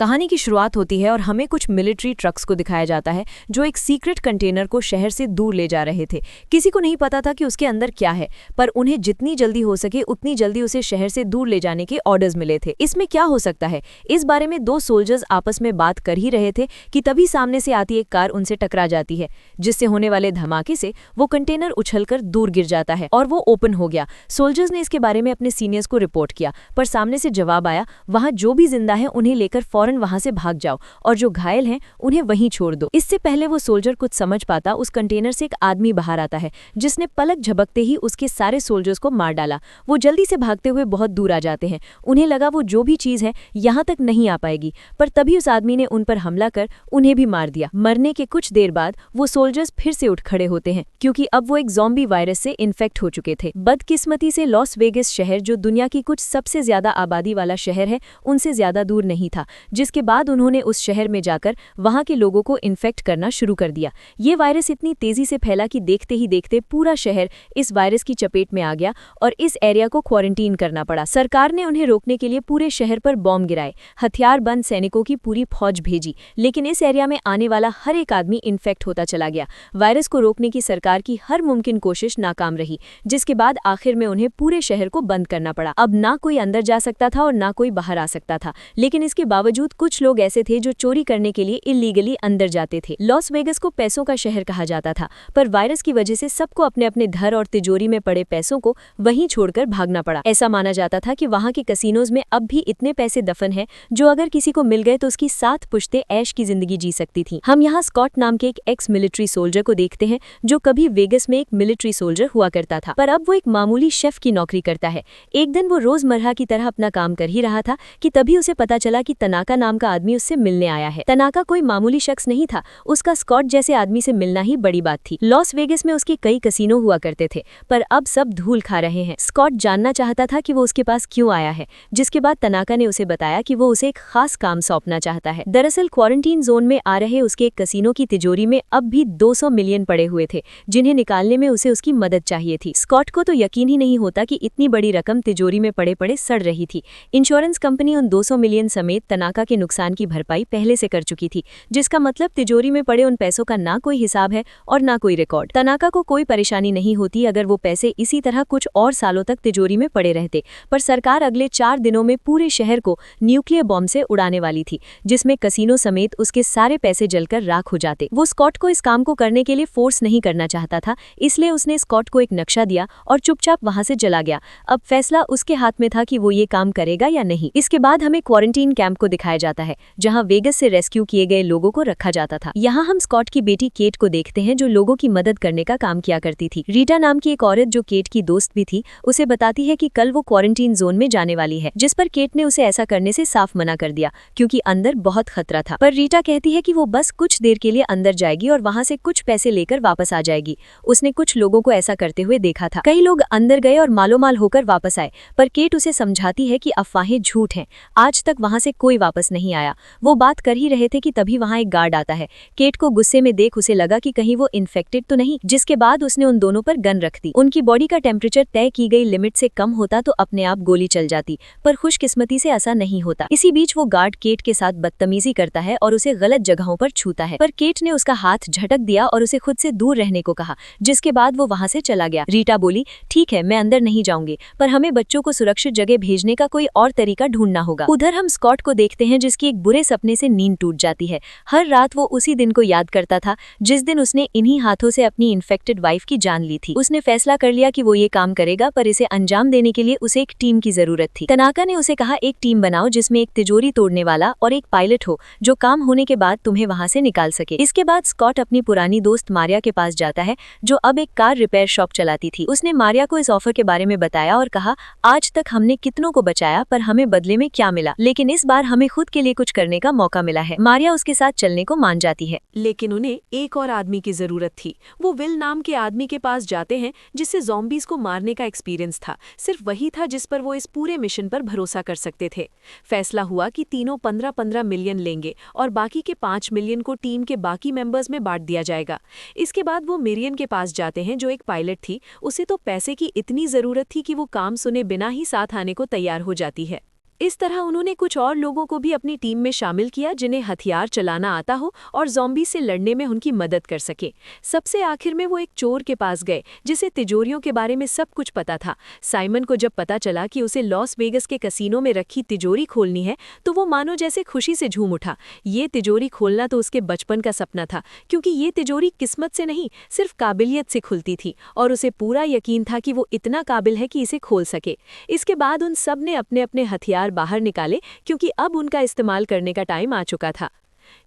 कहानी की शुरुआत होती है और हमें कुछ मिलिट्री ट्रक्स को दिखाया जाता है जो एक सीक्रेट कंटेनर को शहर से दूर ले जा रहे थे। किसी को नहीं पता था कि उसके अंदर क्या है, पर उन्हें जितनी जल्दी हो सके उतनी जल्दी उसे शहर से दूर ले जाने के ऑर्डर्स मिले थे। इसमें क्या हो सकता है, इस बारे में दो सोल्जर्स आपस में बात कर ही रहे थे कि तभी सामने से आती एक कार उनसे टकरा जाती है, जिससे होने वाले धमाके से वो कंटेनर उछलकर दूर गिर जाता है और वो ओपन हो गया। सोल्जर्स ने इसके बारे में अपने सीनियर्स को रिपोर्ट किया, पर सामने से जवाब आया, वहां जो भी जिंदा है उन्हें लेकर फौरन वहां से भाग जाओ और जो घायल हैं उन्हें वहीं छोड़ दो। इससे पहले वो सोल्जर कुछ समझ पाता, उस कंटेनर से एक आदमी बाहर आता है जिसने पलक झपकते ही उसके सारे सोल्जर्स को मार डाला। वो जल्दी से भागते हुए बहुत दूर आ जाते हैं। उन्हें लगा वो जो भी चीज है यहां तक नहीं आ पाएगी, पर तभी उस आदमी ने उन पर हमला कर उन्हें भी मार दिया। मरने के कुछ देर बाद वो सोल्जर्स फिर से उठ खड़े होते हैं, क्योंकि अब वो एक ज़ॉम्बी वायरस से इन्फेक्ट हो चुके थे। बदकिस्मती से लॉस वेगस शहर, जो दुनिया की कुछ सबसे ज्यादा आबादी वाला शहर है, उनसे ज्यादा दूर नहीं था, जिसके बाद उन्होंने उस शहर में जाकर वहां के लोगों को इन्फेक्ट करना शुरू कर दिया। ये वायरस इतनी तेजी से फैला कि देखते ही देखते पूरा शहर इस वायरस की चपेट में आ गया और इस एरिया को क्वारंटीन करना पड़ा। सरकार ने उन्हें रोकने के लिए पूरे शहर पर बॉम्ब गिराए, हथियारबंद सैनिकों की पूरी फौज भेजी, लेकिन इस एरिया में आने वाला हर एक आदमी इन्फेक्ट होता चला गया। वायरस को रोकने की सरकार की हर मुमकिन कोशिश नाकाम रही, जिसके बाद आखिर में उन्हें पूरे शहर को बंद करना पड़ा। अब ना कोई अंदर जा सकता था और ना कोई बाहर आ सकता था, लेकिन इसके बावजूद कुछ लोग ऐसे थे जो चोरी करने के लिए इल्लीगली अंदर जाते थे। लॉस वेगस को पैसों का शहर कहा जाता था, पर वायरस की वजह से सबको अपने अपने घर और तिजोरी में पड़े पैसों को वहीं छोड़कर भागना पड़ा। ऐसा माना जाता था कि वहां के कसिनोज में अब भी इतने पैसे दफन हैं जो अगर किसी को मिल गए तो उसकी 7 पुश्तें ऐश की जिंदगी जी सकती थी। हम यहाँ स्कॉट नाम के एक एक्स मिलिट्री सोल्जर को देखते हैं जो कभी वेगस में एक मिलिट्री सोल्जर हुआ करता था, पर अब वो एक मामूली शेफ की नौकरी करता है। एक दिन वो रोजमर्रा की तरह अपना काम कर ही रहा था कि तभी उसे पता चला कि तनाका नाम का आदमी उससे मिलने आया है। तनाका कोई मामूली शख्स नहीं था, उसका स्कॉट जैसे आदमी से मिलना ही बड़ी बात थी। लॉस वेगस में उसके कई कसिनो हुआ करते थे, पर अब सब धूल खा रहे हैं। स्कॉट जानना चाहता था कि वो उसके पास क्यों आया है, जिसके बाद तनाका ने उसे बताया कि वो उसे एक खास काम सौंपना चाहता है। दरअसल क्वारंटीन जोन में आ रहे उसके एक कसिनो की तिजोरी में अब भी 200 मिलियन पड़े हुए थे, जिन्हें निकालने में उसे उसकी मदद चाहिए थी। स्कॉट को तो यकीन ही नहीं होता कि इतनी बड़ी रकम तिजोरी में पड़े पड़े सड़ रही थी। इंश्योरेंस कंपनी उन 200 मिलियन समेत तनाका के नुकसान की भरपाई पहले से कर चुकी थी, जिसका मतलब तिजोरी में पड़े उन पैसों का ना कोई हिसाब है और ना कोई रिकॉर्ड। तनाका को कोई परेशानी नहीं होती अगर वो पैसे इसी तरह कुछ और सालों तक तिजोरी में पड़े रहते, पर सरकार अगले 4 दिनों में पूरे शहर को न्यूक्लियर बॉम्ब से उड़ाने वाली थी, जिसमें कसिनो समेत उसके सारे पैसे जलकर राख हो जाते। वो स्कॉट को इस काम को करने के लिए फोर्स नहीं करना चाहता था, इसलिए उसने स्कॉट को एक नक्शा दिया और चुपचाप वहां से चला गया। अब फैसला उसके हाथ में था कि वो ये काम करेगा या नहीं। इसके बाद हमें क्वारंटीन कैंप को दिखाया जाता है, जहां वेगस से रेस्क्यू किए गए लोगों को रखा जाता था। यहाँ हम स्कॉट की बेटी केट को देखते हैं, जो लोगों की मदद करने का काम किया करती थी। रीटा नाम की एक औरत, जो केट की दोस्त भी थी, उसे बताती है कि कल वो क्वारंटीन जोन में जाने वाली है, जिस पर केट ने उसे ऐसा करने से साफ मना कर दिया, क्योंकि अंदर बहुत खतरा था। पर रीटा कहती है कि वो बस कुछ देर के लिए अंदर जाएगी और वहां से कुछ पैसे लेकर वापस आ जाएगी। उसने कुछ लोगों को ऐसा करते हुए देखा था। कई लोग अंदर गए और मालोमाल होकर वापस आए, पर केट उसे समझाती है कि अफवाहें झूठ हैं, आज तक वहां से कोई वापस नहीं आया। वो बात कर ही रहे थे कि तभी वहां एक गार्ड आता है। केट को गुस्से में देख उसे लगा कि कहीं वो इन्फेक्टेड तो नहीं, जिसके बाद उसने उन दोनों पर गन रख दी। उनकी बॉडी का टेम्परेचर तय की गई लिमिट से कम होता तो अपने आप गोली चल जाती, पर खुशकिस्मती से ऐसा नहीं होता। इसी बीच वो गार्ड केट के साथ बदतमीजी करता है और उसे गलत जगहों पर छूता है, पर केट ने उसका हाथ झटक दिया और उसे खुद से दूर रहने को कहा, जिसके बाद वो वहां से चला गया। रीटा बोली, ठीक है, मैं अंदर नहीं जाऊंगी, पर हमें बच्चों को सुरक्षित जगह भेजने का कोई और तरीका ढूंढना होगा। उधर हम स्कॉट को देखते हैं, जिसकी एक बुरे सपने से नींद टूट जाती है। हर रात वो उसी दिन को याद करता था जिस दिन उसने इन्हीं हाथों से अपनी इन्फेक्टेड वाइफ की जान ली थी। उसने फैसला कर लिया कि वो ये काम करेगा, पर इसे अंजाम देने के लिए उसे एक टीम की जरूरत थी। तनाका ने उसे कहा, एक टीम बनाओ जिसमें एक तिजोरी तोड़ने वाला और एक पायलट हो, जो काम होने के बाद तुम्हें वहां से निकाल सके। इसके बाद स्कॉट अपनी पुरानी दोस्त मारिया के पास जाता है, जो अब एक कार रिपेयर शॉप चलाती थी। उसने मारिया को इस ऑफर के बारे में बताया और कहा, आज तक हमने कितनों को बचाया, पर हमें बदले में क्या मिला, लेकिन इस बार हमें खुद के लिए कुछ करने का मौका मिला है। मारिया उसके साथ चलने को मान जाती है, लेकिन उन्हें एक और आदमी की जरूरत थी। वो विल नाम के आदमी के पास जाते हैं, जिससे ज़ॉम्बीज़ को मारने का एक्सपीरियंस था। सिर्फ वही था जिस पर वो इस पूरे मिशन पर भरोसा कर सकते थे। फैसला हुआ कि तीनों 15-15 मिलियन लेंगे और बाकी के 5 मिलियन को टीम के बाकी मेंबर्स में बांट दिया जाएगा। इसके बाद वो मिरियन के पास जाते हैं, जो एक पायलट थी। उसे तो पैसे की इतनी जरूरत थी कि वो काम सुने बिना ही साथ आने को तैयार हो जाती है। इस तरह उन्होंने कुछ और लोगों को भी अपनी टीम में शामिल किया जिन्हें हथियार चलाना आता हो और ज़ॉम्बी से लड़ने में उनकी मदद कर सके। सबसे आखिर में वो एक चोर के पास गए जिसे तिजोरियों के बारे में सब कुछ पता था। साइमन को जब पता चला कि उसे लॉस वेगस के कसीनो में रखी तिजोरी खोलनी है तो वो मानो जैसे खुशी से झूम उठा। ये तिजोरी खोलना तो उसके बचपन का सपना था, क्योंकि ये तिजोरी किस्मत से नहीं सिर्फ काबिलियत से खुलती थी और उसे पूरा यकीन था कि वो इतना काबिल है कि इसे खोल सके। इसके बाद उन सब ने अपने अपने हथियार बाहर निकाले, क्योंकि अब उनका इस्तेमाल करने का टाइम आ चुका था।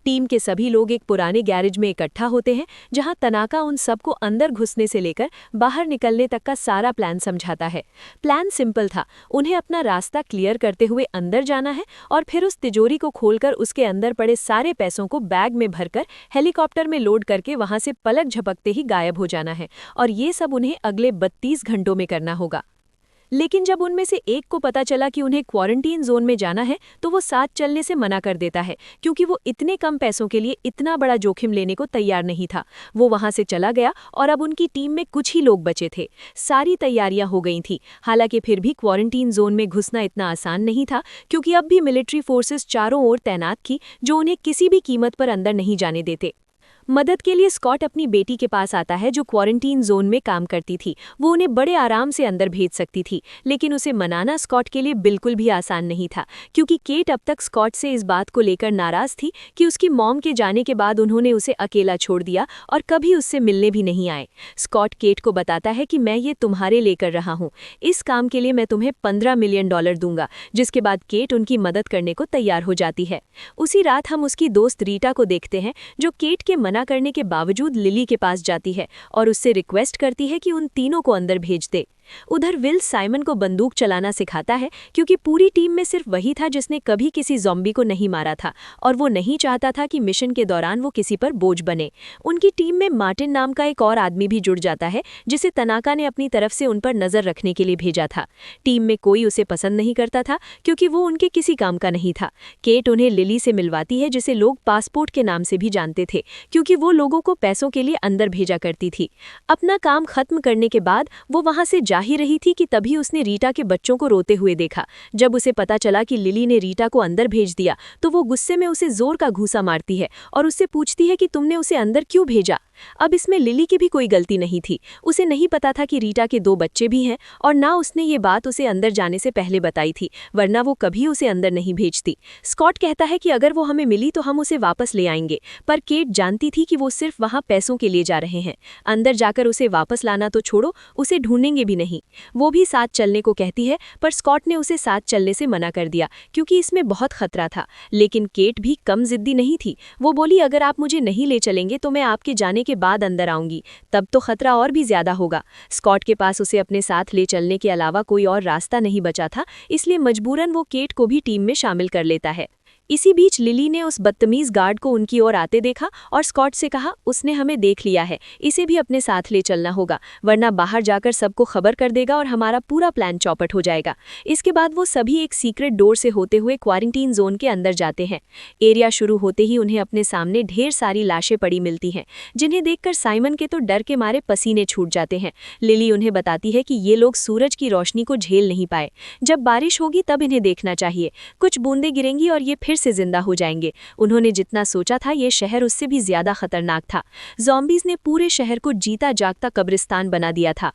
टीम के सभी लोग एक पुराने गैरेज में इकट्ठा होते हैं, जहां तनाका उन सबको अंदर घुसने से लेकर बाहर निकलने तक का सारा प्लान समझाता है। प्लान सिंपल था, उन्हें अपना रास्ता क्लियर करते हुए अंदर जाना है और फिर उस तिजोरी को खोलकर उसके अंदर पड़े सारे पैसों को बैग में भरकर हेलीकॉप्टर में लोड करके वहां से पलक झपकते ही गायब हो जाना है। और ये सब उन्हें अगले 32 घंटों में करना होगा। लेकिन जब उनमें से एक को पता चला कि उन्हें क्वारंटीन जोन में जाना है तो वो साथ चलने से मना कर देता है, क्योंकि वो इतने कम पैसों के लिए इतना बड़ा जोखिम लेने को तैयार नहीं था। वो वहां से चला गया और अब उनकी टीम में कुछ ही लोग बचे थे। सारी तैयारियां हो गई थी, हालांकि फिर भी क्वारंटीन जोन में घुसना इतना आसान नहीं था, क्योंकि अब भी मिलिट्री फोर्सेस चारों ओर तैनात थी जो उन्हें किसी भी कीमत पर अंदर नहीं जाने देते। मदद के लिए स्कॉट अपनी बेटी के पास आता है जो क्वारंटीन जोन में काम करती थी। वो उन्हें बड़े आराम से अंदर भेज सकती थी, लेकिन उसे मनाना स्कॉट के लिए बिल्कुल भी आसान नहीं था, क्योंकि केट अब तक स्कॉट से इस बात को लेकर नाराज थी कि उसकी मॉम के जाने के बाद उन्होंने उसे अकेला छोड़ दिया और कभी उससे मिलने भी नहीं आए। स्कॉट केट को बताता है कि मैं ये तुम्हारे लेकर रहा हूँ, इस काम के लिए मैं तुम्हें $15 मिलियन दूंगा, जिसके बाद केट उनकी मदद करने को तैयार हो जाती है। उसी रात हम उसकी दोस्त रीटा को देखते हैं, जो केट के मना करने के बावजूद लिली के पास जाती है और उससे रिक्वेस्ट करती है कि उन तीनों को अंदर भेज दे। उधर विल साइमन को बंदूक चलाना सिखाता है, क्योंकि पूरी टीम में सिर्फ वही था जिसने कभी किसी ज़ॉम्बी को नहीं मारा था और वो नहीं चाहता था कि मिशन के दौरान वो किसी पर बोझ बने। उनकी टीम में मार्टिन नाम का एक और आदमी भी जुड़ जाता है, जिसे तनाका ने अपनी तरफ से उन पर नजर रखने के लिए भेजा था। टीम में कोई उसे पसंद नहीं करता था, क्योंकि वो उनके किसी काम का नहीं था। केट उन्हें लिली से मिलवाती है, जिसे लोग पासपोर्ट के नाम से भी जानते थे, क्योंकि वो लोगों को पैसों के लिए अंदर भेजा करती थी। अपना काम खत्म करने के बाद वो वहां से जा ही रही थी कि तभी उसने रीटा के बच्चों को रोते हुए देखा। जब उसे पता चला कि लिली ने रीटा को अंदर भेज दिया तो वो गुस्से में उसे जोर का घूंसा मारती है और उससे पूछती है कि तुमने उसे अंदर क्यों भेजा। अब इसमें लिली की भी कोई गलती नहीं थी, उसे नहीं पता था कि रीटा के 2 बच्चे भी हैं और ना उसने ये बात उसे अंदर जाने से पहले बताई थी, वरना वो कभी उसे अंदर नहीं भेजती। स्कॉट कहता है कि अगर वो हमें मिली तो हम उसे वापस ले आएंगे, पर केट जानती थी कि वो सिर्फ वहां पैसों के लिए जा रहे हैं। अंदर जाकर उसे वापस लाना तो छोड़ो, उसे ढूंढेंगे भी नहीं। वो भी साथ चलने को कहती है, पर स्कॉट ने उसे साथ चलने से मना कर दिया, क्योंकि इसमें बहुत खतरा था। लेकिन केट भी कम जिद्दी नहीं थी। वो बोली, अगर आप मुझे नहीं ले चलेंगे तो मैं आपके जाने के बाद अंदर आऊंगी, तब तो खतरा और भी ज्यादा होगा। स्कॉट के पास उसे अपने साथ ले चलने के अलावा कोई और रास्ता नहीं बचा था, इसलिए मजबूरन वो केट को भी टीम में शामिल कर लेता है। इसी बीच लिली ने उस बदतमीज गार्ड को उनकी ओर आते देखा और स्कॉट से कहा, उसने हमें देख लिया है, इसे भी अपने साथ ले चलना होगा, वरना बाहर जाकर सबको खबर कर देगा और हमारा पूरा प्लान चौपट हो जाएगा। इसके बाद वो सभी एक सीक्रेट डोर से होते हुए क्वारंटीन जोन के अंदर जाते हैं। एरिया शुरू होते ही उन्हें अपने सामने ढेर सारी लाशें पड़ी मिलती हैं, जिन्हें देखकर साइमन के तो डर के मारे पसीने छूट जाते हैं। लिली उन्हें बताती है कि ये लोग सूरज की रोशनी को झेल नहीं पाए, जब बारिश होगी तब इन्हें देखना चाहिए, कुछ बूंदें गिरेंगी और ये फिर से जिंदा हो जाएंगे। उन्होंने जितना सोचा था ये शहर उससे भी ज्यादा खतरनाक था। ज़ॉम्बीज़ ने पूरे शहर को जीता जागता कब्रिस्तान बना दिया था।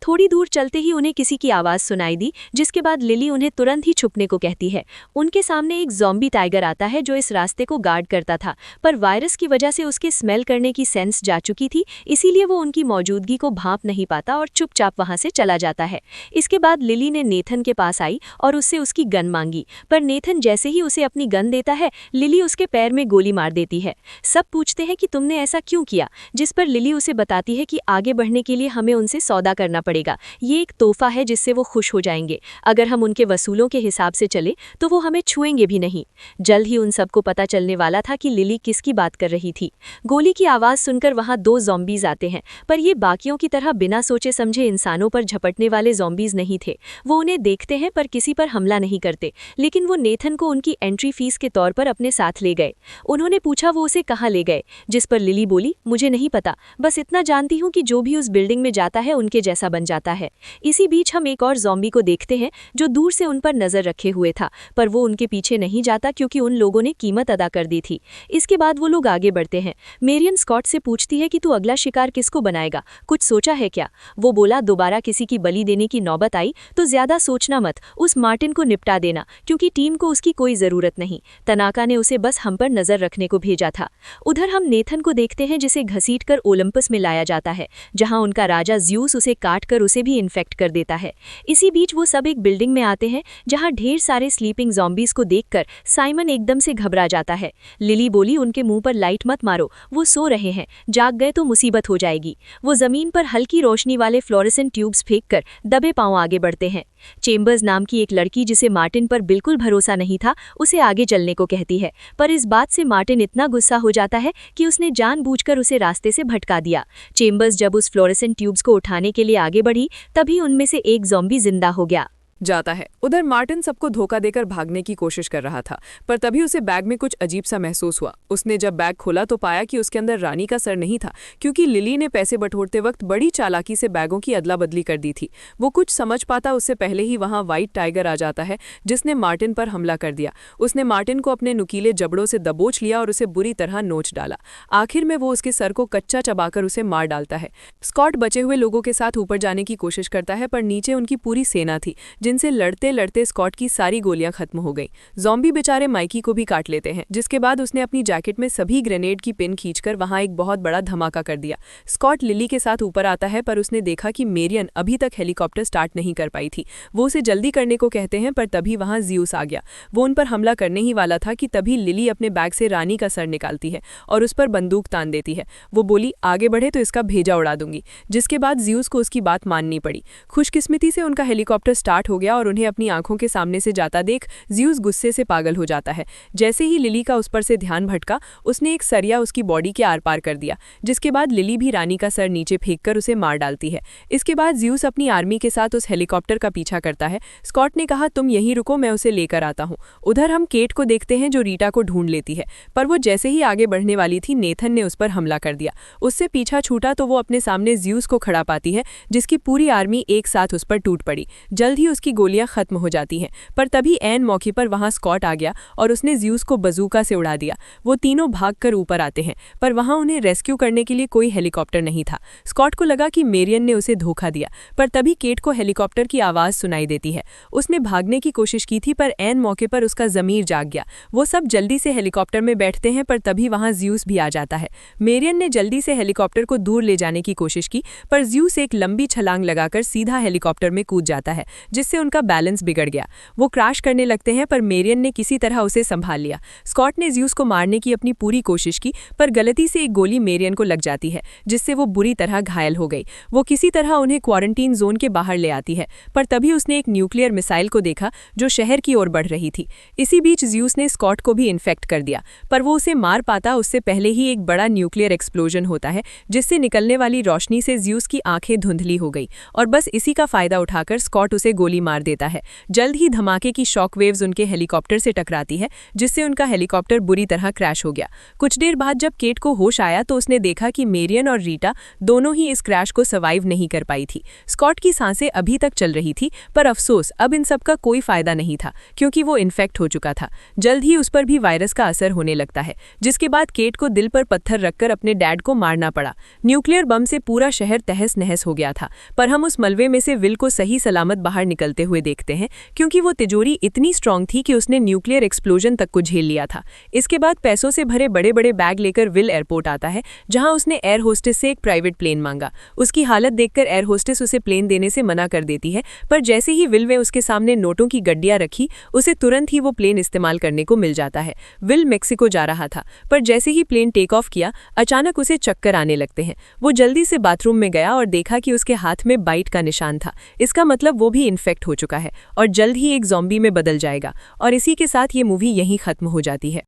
थोड़ी दूर चलते ही उन्हें किसी की आवाज़ सुनाई दी, जिसके बाद लिली उन्हें तुरंत ही छुपने को कहती है। उनके सामने एक ज़ॉम्बी टाइगर आता है जो इस रास्ते को गार्ड करता था, पर वायरस की वजह से उसके स्मेल करने की सेंस जा चुकी थी, इसीलिए वो उनकी मौजूदगी को भांप नहीं पाता और चुपचाप वहां से चला जाता है। इसके बाद लिली ने नेथन के पास आई और उससे उसकी गन मांगी, पर नेथन जैसे ही उसे अपनी गन देता है, लिली उसके पैर में गोली मार देती है। सब पूछते हैं कि तुमने ऐसा क्यों किया, जिस पर लिली उसे बताती है कि आगे बढ़ने के लिए हमें उनसे सौदा करना पड़ेगा, ये एक तोहफा है जिससे वो खुश हो जाएंगे। अगर हम उनके वसूलों के हिसाब से चले तो वो हमें छुएंगे भी नहीं। जल्द ही उन सबको पता चलने वाला था कि लिली किसकी बात कर रही थी। गोली की आवाज़ सुनकर वहां 2 ज़ॉम्बीज़ आते हैं, पर ये बाकियों की तरह बिना सोचे समझे इंसानों पर झपटने वाले ज़ॉम्बीज़ नहीं थे। वो उन्हें देखते हैं पर किसी पर हमला नहीं करते, लेकिन वो नेथन को उनकी एंट्री फीस के तौर पर अपने साथ ले गए। उन्होंने पूछा वो उसे कहाँ ले गए, जिस पर लिली बोली, मुझे नहीं पता, बस इतना जानती हूँ कि जो भी उस बिल्डिंग में जाता है उनके जैसा बन बन जाता है। इसी बीच हम एक और ज़ॉम्बी को देखते हैं जो दूर से उन पर नज़र रखे हुए था, पर वो उनके पीछे नहीं जाता क्योंकि उन लोगों ने कीमत अदा कर दी थी। इसके बाद वो लोग आगे बढ़ते हैं। मेरियन स्कॉट से पूछती है कि तू अगला शिकार किसको बनाएगा, कुछ सोचा है क्या? वो बोला दोबारा किसी की बलि देने की नौबत आई तो ज्यादा सोचना मत, उस मार्टिन को निपटा देना, क्योंकि टीम को उसकी कोई जरूरत नहीं। तनाका ने उसे बस हम पर नजर रखने को भेजा था। उधर हम नेथन को देखते हैं जिसे घसीटकर ओलंपस में लाया जाता है, जहां उनका राजा ज्यूस उसे काट कर उसे भी इन्फेक्ट कर देता है। इसी बीच वो सब एक बिल्डिंग में आते हैं जहां ढेर सारे स्लीपिंग ज़ॉम्बीज को देखकर साइमन एकदम से घबरा जाता है। लिली बोली उनके मुंह पर लाइट मत मारो, वो सो रहे हैं, जाग गए तो मुसीबत हो जाएगी। वो जमीन पर हल्की रोशनी वाले फ्लोरेसेंट ट्यूब्स फेंककर दबे पांव आगे बढ़ते हैं। चेम्बर्स नाम की एक लड़की जिसे मार्टिन पर बिल्कुल भरोसा नहीं था उसे आगे चलने को कहती है, पर इस बात से मार्टिन इतना गुस्सा हो जाता है कि उसने जानबूझकर उसे रास्ते से भटका दिया। चेम्बर्स जब उस फ्लोरेसेंट ट्यूब्स को उठाने के लिए आगे बढ़ी तभी उनमें से एक ज़ॉम्बी जिंदा हो गया जाता है। उधर मार्टिन सबको धोखा देकर भागने की कोशिश कर रहा था, पर तभी उसे बैग में कुछ अजीब सा महसूस हुआ। उसने जब बैग खोला तो पाया कि उसके अंदर रानी का सर नहीं था, क्योंकि लिली ने पैसे बटोरते वक्त बड़ी चालाकी से बैगों की अदला बदली कर दी थी। वो कुछ समझ पाता उससे पहले ही वहां व्हाइट टाइगर आ जाता है, जिसने मार्टिन पर हमला कर दिया। उसने मार्टिन को अपने नुकीले जबड़ों से दबोच लिया और उसे बुरी तरह नोच डाला। आखिर में वो उसके सर को कच्चा चबाकर उसे मार डालता है। स्कॉट बचे हुए लोगों के साथ ऊपर जाने की कोशिश करता है, पर नीचे उनकी पूरी सेना थी, जिनसे लड़ते लड़ते स्कॉट की सारी गोलियां खत्म हो गई। ज़ॉम्बी बेचारे माइकी को भी काट लेते हैं, जिसके बाद उसने अपनी जैकेट में सभी ग्रेनेड की पिन खींचकर वहां एक बहुत बड़ा धमाका कर दिया। स्कॉट लिली के साथ ऊपर आता है, पर उसने देखा कि मेरियन अभी तक हेलीकॉप्टर स्टार्ट नहीं कर पाई थी। वो उसे जल्दी करने को कहते हैं, पर तभी वहां ज्यूस आ गया। वो उन पर हमला करने ही वाला था कि तभी लिली अपने बैग से रानी का सर निकालती है और उस पर बंदूक तान देती है। वो बोली आगे बढ़े तो इसका भेजा उड़ा दूंगी, जिसके बाद ज्यूस को उसकी बात माननी पड़ी। खुशकिस्मती से उनका हेलीकॉप्टर स्टार्ट हो गया और उन्हें अपनी आंखों के सामने से जाता देख ज्यूस गुस्से से पागल हो जाता है। जैसे ही लिली का उस पर से ध्यान भटका, उसने एक सरिया उसकी बॉडी के आर पार कर दिया, जिसके बाद लिली भी रानी का सर नीचे फेंककर उसे मार डालती है। इसके बाद ज्यूस अपनी आर्मी के साथ उस हेलीकॉप्टर का पीछा करता है। स्कॉट ने कहा तुम यहीं रुको, मैं उसे लेकर आता हूँ। उधर हम केट को देखते हैं जो रीटा को ढूंढ लेती है, पर वो जैसे ही आगे बढ़ने वाली थी नेथन ने उस पर हमला कर दिया। उससे पीछा छूटा तो वो अपने सामने ज्यूस को खड़ा पाती है, जिसकी पूरी आर्मी एक साथ उस पर टूट पड़ी। जल्द ही उसकी गोलियां खत्म हो जाती हैं, पर तभी ऐन मौके पर वहां स्कॉट आ गया और उसने ज्यूस को बजूका से उड़ा दिया। वो तीनों भागकर ऊपर आते हैं, पर वहां उन्हें रेस्क्यू करने के लिए कोई हेलीकॉप्टर नहीं था। स्कॉट को लगा कि मेरियन ने उसे धोखा दिया, पर तभी केट को हेलीकॉप्टर की आवाज़ सुनाई देती है। उसने भागने की कोशिश की थी, पर ऐन मौके पर उसका ज़मीर जाग गया। वो सब जल्दी से हेलीकॉप्टर में बैठते हैं, पर तभी वहां ज्यूस भी आ जाता है। मेरियन ने जल्दी से हेलीकॉप्टर को दूर ले जाने की कोशिश की, पर ज्यूस एक लंबी छलांग लगाकर सीधा हेलीकॉप्टर में कूद जाता है, जिससे उनका बैलेंस बिगड़ गया। वो क्रैश करने लगते हैं, पर मेरियन ने किसी तरह उसे संभाल लिया। स्कॉट ने ज्यूस को मारने की अपनी पूरी कोशिश की, पर गलती से एक गोली मेरियन को लग जाती है, जिससे वो बुरी तरह घायल हो गई। वो किसी तरह उन्हें क्वारंटीन जोन के बाहर ले आती है, पर तभी उसने एक न्यूक्लियर मिसाइल को देखा जो शहर की ओर बढ़ रही थी। इसी बीच ज्यूस ने स्कॉट को भी इन्फेक्ट कर दिया, पर वो उसे मार पाता उससे पहले ही एक बड़ा न्यूक्लियर एक्सप्लोजन होता है, जिससे निकलने वाली रोशनी से ज्यूस की आंखें धुंधली हो गई और बस इसी का फायदा उठाकर स्कॉट उसे गोली मार देता है। जल्द ही धमाके की शॉक वेव्स उनके हेलीकॉप्टर से टकराती है, जिससे उनका हेलीकॉप्टर बुरी तरह क्रैश हो गया। कुछ देर बाद जब केट को होश आया तो उसने देखा कि मेरियन और रीटा दोनों ही इस क्रैश को सर्वाइव नहीं कर पाई थी। स्कॉट की सांसें अभी तक चल रही थी, पर अफसोस अब इन सब का कोई फायदा नहीं था, क्योंकि वो इन्फेक्ट हो चुका था। जल्द ही उस पर भी वायरस का असर होने लगता है, जिसके बाद केट को दिल पर पत्थर रखकर अपने डैड को मारना पड़ा। न्यूक्लियर बम से पूरा शहर तहस नहस हो गया था, पर हम उस मलबे में से विल को सही सलामत बाहर निकलते हुए देखते हैं, क्योंकि वो तिजोरी इतनी स्ट्रांग थी कि उसने न्यूक्लियर एक्सप्लोजन तक को झेल लिया था। इसके बाद पैसों से भरे बड़े बड़े बैग लेकर विल एयरपोर्ट आता है, जहां उसने एयर होस्टेस से एक प्राइवेट प्लेन मांगा। उसकी हालत देखकर एयर होस्टेस उसे प्लेन देने से मना कर देती है, पर जैसे ही विल ने उसके सामने नोटों की गड्डियां रखी, उसे तुरंत ही वो प्लेन इस्तेमाल करने को मिल जाता है। विल मेक्सिको जा रहा था, पर जैसे ही प्लेन टेक ऑफ किया, अचानक उसे चक्कर आने लगते हैं। वो जल्दी से बाथरूम में गया और देखा कि उसके हाथ में बाइट का निशान था। इसका मतलब वो भी इन्फेक्ट हो चुका है और जल्द ही एक ज़ॉम्बी में बदल जाएगा। और इसी के साथ ये मूवी यहीं खत्म हो जाती है।